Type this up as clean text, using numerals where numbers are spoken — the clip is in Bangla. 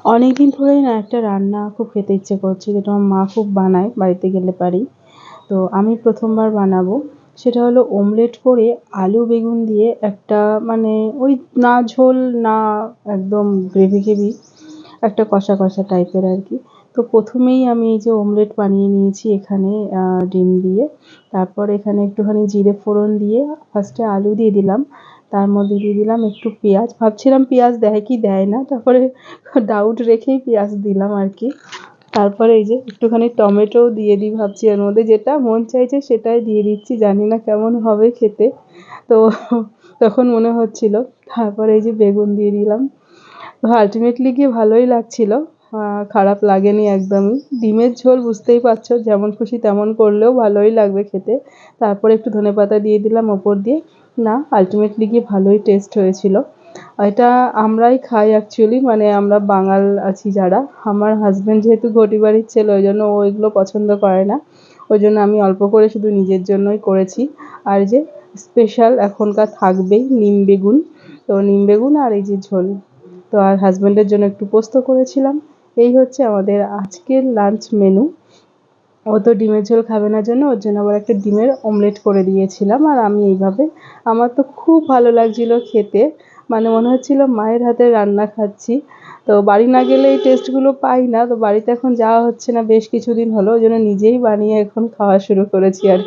অনেকদিন ধরেই না একটা রান্না খুব খেতে ইচ্ছে করছে, যেটা আমার মা খুব বানায় বাড়িতে গেলে পারি। তো আমি প্রথমবার বানাবো। সেটা হলো অমলেট করে আলু বেগুন দিয়ে একটা, মানে ওই না ঝোল না একদম গ্রেভি গ্রেভি, একটা কষা কষা টাইপের আর কি। তো প্রথমেই আমি এই যে অমলেট বানিয়ে নিয়েছি এখানে ডিম দিয়ে। তারপর এখানে একটুখানি জিরে ফোড়ন দিয়ে ফার্স্টে আলু দিয়ে দিলাম। তার মধ্যে দিয়ে দিলাম একটু পেঁয়াজ, ভাবছিলাম পেঁয়াজ দেয় কি দেয় না, তারপরে ডাউট রেখেই পেঁয়াজ দিলাম আর কি। তারপরে এই যে একটুখানি টমেটোও দিয়ে দিই ভাবছি, এর মধ্যে যেটা মন চাইছে সেটাই দিয়ে দিচ্ছি, জানি না কেমন হবে খেতে। তো তখন মনে হচ্ছিল। তারপরে এই যে বেগুন দিয়ে দিলাম। তো আলটিমেটলি গিয়ে ভালোই লাগছিল, খারাপ লাগেনি একদমই। ডিমের ঝোল বুঝতেই পারছো, যেমন খুশি তেমন করলেও ভালোই লাগবে খেতে। তারপরে একটু ধনেপাতা দিয়ে দিলাম ওপর দিয়ে। না, আলটিমেটলি গিয়ে ভালোই টেস্ট হয়েছিল। এটা আমরাই খাই অ্যাকচুয়ালি, মানে আমরা বাঙাল আছি যারা। আমার হাজব্যান্ড যেহেতু ঘটি বাড়ির ছেলে, ওই জন্য ও এগুলো পছন্দ করে না। ওই জন্য আমি অল্প করে শুধু নিজের জন্যই করেছি। আর যে স্পেশাল এখনকার থাকবেই নিম বেগুন। তো নিম বেগুন আর এই যে ঝোল। তো আর হাজব্যান্ডের জন্য একটু পোস্ত করেছিলাম। এই হচ্ছে আমাদের আজকের লাঞ্চ মেনু। ও তো ডিমের ঝোল খাবে না জন্য ওর জন্য আবার একটা ডিমের অমলেট করে দিয়েছিলাম, আর আমি এইভাবে। আমার তো খুব ভালো লাগছিল খেতে, মানে মনে হচ্ছিল মায়ের হাতের রান্না খাচ্ছি। তো বাড়ি না গেলে এই টেস্টগুলো পাই না, তো বাড়িতে এখন যাওয়া হচ্ছে না বেশ কিছুদিন হলো, ওই জন্য নিজেই বানিয়ে এখন খাওয়া শুরু করেছি আর কি।